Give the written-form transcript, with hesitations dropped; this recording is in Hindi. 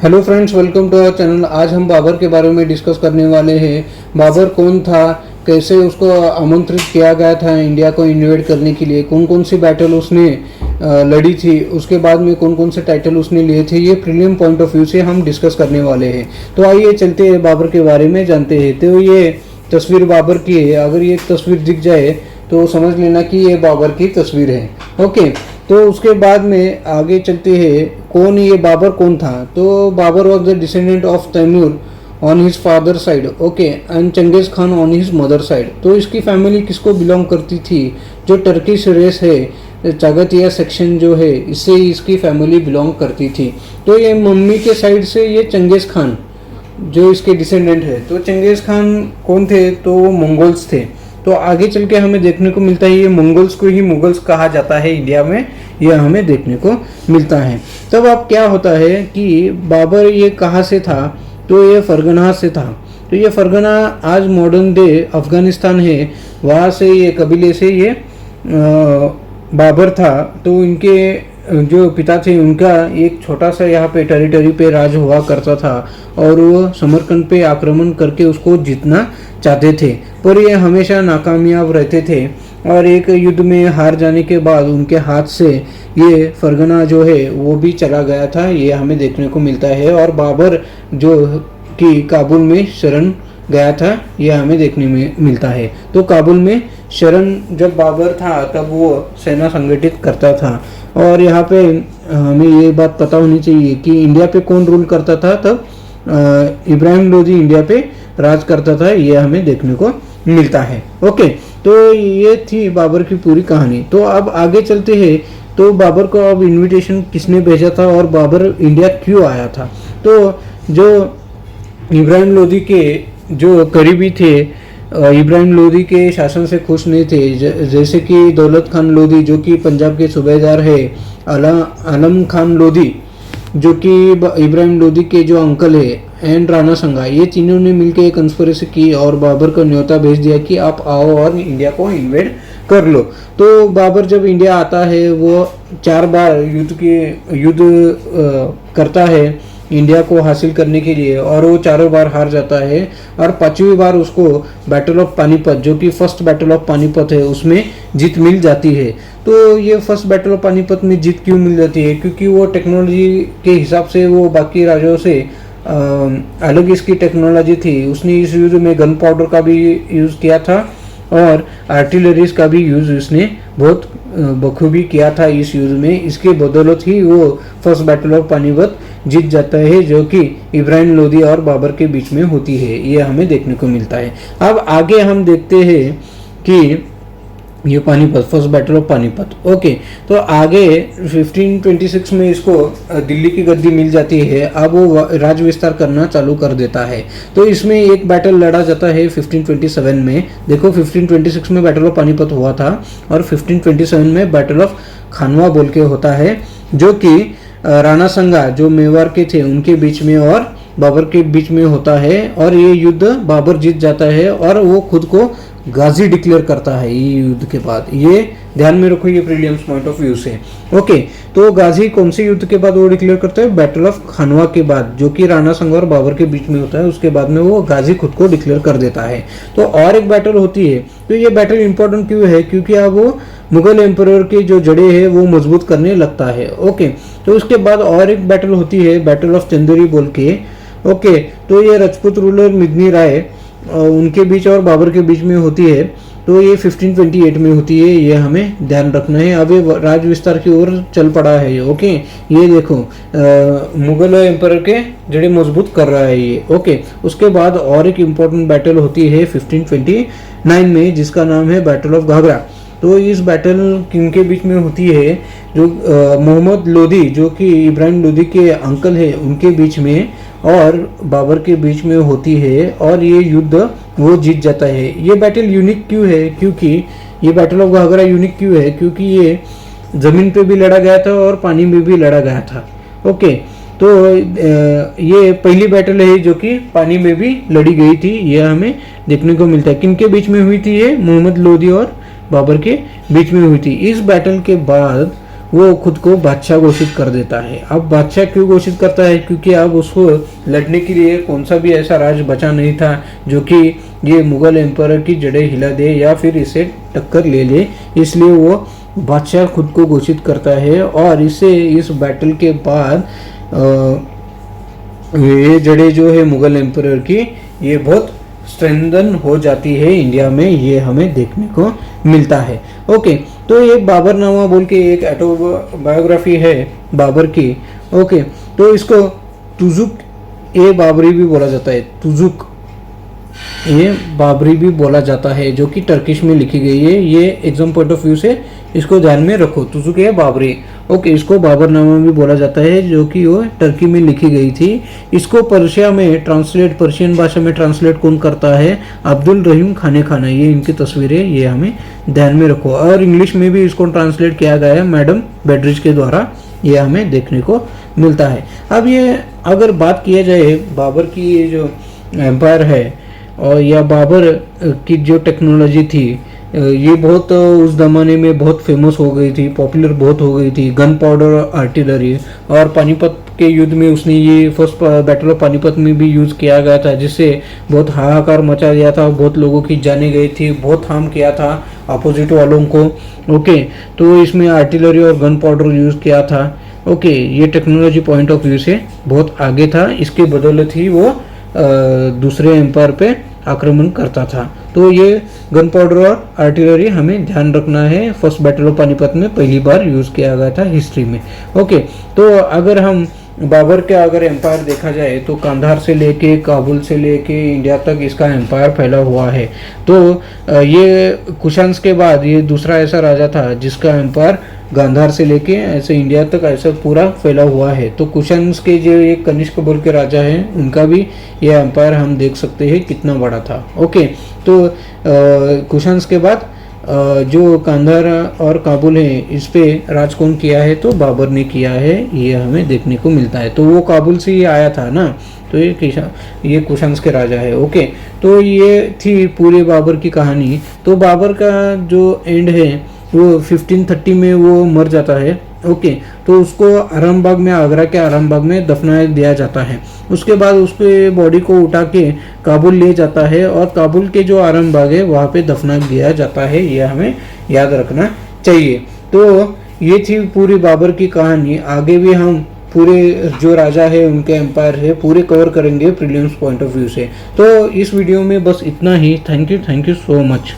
Hello friends, welcome to our channel. आज हम बाबर के बारे में डिस्कस करने वाले हैं। बाबर कौन था, कैसे उसको आमंत्रित किया गया था इंडिया को इन्वेड करने के लिए, कौन कौन सी बैटल उसने लड़ी थी, उसके बाद में कौन कौन से टाइटल उसने लिए थे, ये प्रीलियम पॉइंट ऑफ व्यू से हम डिस्कस करने वाले हैं। तो आइए चलते हैं बाबर के बारे में जानते हैं। तो ये तस्वीर बाबर की है। अगर ये तस्वीर दिख जाए तो समझ लेना कि ये बाबर की तस्वीर है। ओके, तो उसके बाद में आगे चलते हैं। कौन ये बाबर कौन था? तो Babur was the descendant of Timur on his father side, okay, and Genghis Khan on his mother side. तो इसकी फैमिली किसको बिलोंग करती थी? जो टर्किश रेस है, चागतिया सेक्शन जो है, इससे इसकी फैमिली बिलोंग करती थी। तो ये मम्मी के साइड से ये चंगेज खान जो इसके डिसेंडेंट है। तो चंगेज खान कौन थे? तो वो मंगोल्स थे। तो आगे चल के हमें देखने को मिलता है ये मंगोल्स को ही मुगल्स कहा जाता है इंडिया में, यह हमें देखने को मिलता है। तब अब क्या होता है कि बाबर ये कहाँ से था? तो ये फरगना से था। तो ये फरगना आज मॉडर्न डे अफगानिस्तान है, वहाँ से ये कबीले से ये बाबर था। तो इनके जो पिता थे उनका एक छोटा सा यहाँ पे टेरिटरी पे राज हुआ करता था और वो समरकंद पे आक्रमण करके उसको जीतना चाहते थे, पर ये हमेशा नाकामयाब रहते थे। और एक युद्ध में हार जाने के बाद उनके हाथ से ये फरगना जो है वो भी चला गया था, ये हमें देखने को मिलता है। और बाबर जो कि काबुल में शरण गया था, यह हमें देखने में मिलता है। तो काबुल में शरण जब बाबर था तब वो सेना संगठित करता था। और यहाँ पे हमें ये बात पता होनी चाहिए कि इंडिया पे कौन रूल करता था तब? इब्राहिम लोदी इंडिया पे राज करता था, ये हमें देखने को मिलता है। ओके, तो ये थी बाबर की पूरी कहानी। तो अब आगे चलते हैं। तो बाबर को अब इनविटेशन किसने भेजा था और बाबर इंडिया क्यों आया था? तो जो इब्राहिम लोदी के जो करीबी थे, इब्राहिम लोदी के शासन से खुश नहीं थे, जैसे कि दौलत खान लोदी जो कि पंजाब के सूबेदार है, आलम खान लोदी जो कि इब्राहिम लोदी के जो अंकल है, एंड राणा संगा, ये तीनों ने मिलकर एक कंस्पिरेसी की और बाबर को न्योता भेज दिया कि आप आओ और इंडिया को इन्वेड कर लो। तो बाबर जब इंडिया आता है वो 4 बार युद्ध करता है इंडिया को हासिल करने के लिए, और वो चारों बार हार जाता है। और 5वीं बार उसको बैटल ऑफ पानीपत, जो कि फर्स्ट बैटल ऑफ पानीपत है, उसमें जीत मिल जाती है। तो ये फर्स्ट बैटल ऑफ पानीपत में जीत क्यों मिल जाती है? क्योंकि वो टेक्नोलॉजी के हिसाब से वो बाकी राज्यों से अलग इसकी टेक्नोलॉजी थी। उसने इस युद्ध में गन पाउडर का भी यूज़ किया था और आर्टिलरीज का भी यूज़ उसने बहुत बखूबी किया था इस युद्ध में। इसके बदौलत ही वो फर्स्ट बैटल ऑफ पानीपत जीत जाता है, जो कि इब्राहिम लोदी और बाबर के बीच में होती है, ये हमें देखने को मिलता है। अब आगे हम देखते हैं कि ये Panipat, first battle of Panipat. Okay, तो आगे 1526 में इसको दिल्ली की गद्दी मिल जाती है। अब वो राज विस्तार करना चालू कर देता है। तो इसमें एक बैटल लड़ा जाता है 1527 में। देखो, 1526 में बैटल ऑफ पानीपत हुआ था और 1527 में बैटल ऑफ खानवा बोल के होता है, जो कि राणा संगा जो मेवाड़ के थे उनके बीच में और बाबर के बीच में होता है। और ये युद्ध बाबर जीत जाता है और वो खुद को गाजी डिक्लेयर करता है ये युद्ध के बाद। ये ध्यान में रखो, ये प्रीलियम्स पॉइंट ऑफ व्यू से। ओके, तो गाजी कौन से युद्ध के बाद वो डिक्लेयर करता है? बैटल ऑफ खानवा के बाद, जो कि राणा संगा और बाबर के बीच में होता है। उसके बाद में वो गाजी खुद को डिक्लेयर कर देता है। तो और एक बैटल होती है। तो ये बैटल इंपॉर्टेंट क्यों है? क्योंकि अब वो मुगल एम्परर के जो जड़े हैं वो मजबूत करने लगता है। ओके, तो उसके बाद और एक बैटल होती है, बैटल ऑफ चंदेरी बोल के। ओके, तो ये राजपूत रूलर मिदनी राय उनके बीच और बाबर के बीच में होती है। तो ये 1528 में होती है, ये हमें ध्यान रखना है। अब ये राज विस्तार की ओर चल पड़ा है। ओके, ये देखो मुगल एम्परर के जड़े मजबूत कर रहा है ये। ओके, उसके बाद और एक इम्पोर्टेंट बैटल होती है 1529 में, जिसका नाम है बैटल ऑफ घाघरा। तो इस बैटल किनके बीच में होती है? जो मोहम्मद लोदी जो कि इब्राहिम लोदी के अंकल है उनके बीच में और बाबर के बीच में होती है। और ये युद्ध वो जीत जाता है। ये बैटल यूनिक क्यों है? क्योंकि ये बैटल ऑफ घाघरा यूनिक क्यों है? क्योंकि ये ज़मीन पे भी लड़ा गया था और पानी में भी लड़ा गया था। ओके, तो ये पहली बैटल है जो कि पानी में भी लड़ी गई थी, ये हमें देखने को मिलता है। किनके बीच में हुई थी? ये मोहम्मद लोदी और बाबर के बीच में हुई थी। इस बैटल के बाद वो खुद को बादशाह घोषित कर देता है। अब बादशाह क्यों घोषित करता है? क्योंकि अब उसको लड़ने के लिए कौन सा भी ऐसा राज बचा नहीं था जो कि ये मुगल एम्पायर की जड़ें हिला दे या फिर इसे टक्कर ले ले, इसलिए वो बादशाह खुद को घोषित करता है। और इसे इस बैटल के बाद ये जड़ें जो है मुगल एम्पायर की, ये बहुत स्ट्रेंथन हो जाती है इंडिया में, ये हमें देखने को मिलता है। ओके, तो एक बाबरनामा बोल के एक ऑटोबायोग्राफी है बाबर की। ओके, तो इसको तुजुक ए बाबरी भी बोला जाता है, तुजुक ये बाबरी भी बोला जाता है, जो कि टर्किश में लिखी गई है। ये एग्जाम पॉइंट ऑफ व्यू से इसको ध्यान में रखो, तुजुक ए बाबरी। ओके, इसको बाबरनामा भी बोला जाता है, जो कि वो टर्की में लिखी गई थी। इसको पर्शिया में ट्रांसलेट, पर्शियन भाषा में ट्रांसलेट कौन करता है? अब्दुल रहीम खाने खाना। ये इनकी तस्वीरें, ये हमें ध्यान में रखो। और इंग्लिश में भी इसको ट्रांसलेट किया गया है मैडम बेडरिज के द्वारा, ये हमें देखने को मिलता है। अब ये अगर बात किया जाए बाबर की, ये जो एम्पायर है और या बाबर की जो टेक्नोलॉजी थी, ये बहुत उस ज़माने में बहुत फेमस हो गई थी, पॉपुलर बहुत हो गई थी। गन पाउडर, आर्टिलरी, और पानीपत के युद्ध में उसने ये फर्स्ट बैटल ऑफ पानीपत में भी यूज़ किया गया था, जिससे बहुत हाहाकार मचा दिया था, बहुत लोगों की जानें गई थी, बहुत हार्म किया था अपोजिट वालों को। ओके, तो इसमें आर्टिलरी और गन पाउडर यूज़ किया था। ओके, ये टेक्नोलॉजी पॉइंट ऑफ व्यू से बहुत आगे था, इसके बदौलत ही वो दूसरे एम्पायर पे आक्रमण करता था। तो ये गन पाउडर और आर्टिलरी हमें ध्यान रखना है, फर्स्ट बैटल ऑफ पानीपत में पहली बार यूज़ किया गया था हिस्ट्री में। ओके, तो अगर हम बाबर का अगर एम्पायर देखा जाए तो कांधार से लेके काबुल से लेके इंडिया तक इसका एम्पायर फैला हुआ है। तो ये कुशान्स के बाद ये दूसरा ऐसा राजा था जिसका एम्पायर गांधार से लेके ऐसे इंडिया तक ऐसा पूरा फैला हुआ है। तो कुशान्स के जो एक कनिष्क बोल के राजा हैं, उनका भी ये एम्पायर हम देख सकते हैं कितना बड़ा था। ओके, तो कुशान्स के बाद जो कांधार और काबुल है, इस पे राज कौन किया है? तो बाबर ने किया है, ये हमें देखने को मिलता है। तो वो काबुल से ही आया था ना, तो ये कुशान्स के राजा है। ओके, तो ये थी पूरे बाबर की कहानी। तो बाबर का जो एंड है वो 1530 में वो मर जाता है। ओके, तो उसको आरामबाग में, आगरा के आरामबाग में दफना दिया जाता है। उसके बाद उसके बॉडी को उठा के काबुल ले जाता है और काबुल के जो आरामबाग है वहाँ पे दफना दिया जाता है, ये हमें याद रखना चाहिए। तो ये थी पूरी बाबर की कहानी। आगे भी हम पूरे जो राजा है उनके एम्पायर है पूरे कवर करेंगे प्रीलिम्स पॉइंट ऑफ व्यू से। तो इस वीडियो में बस इतना ही। Thank you so much.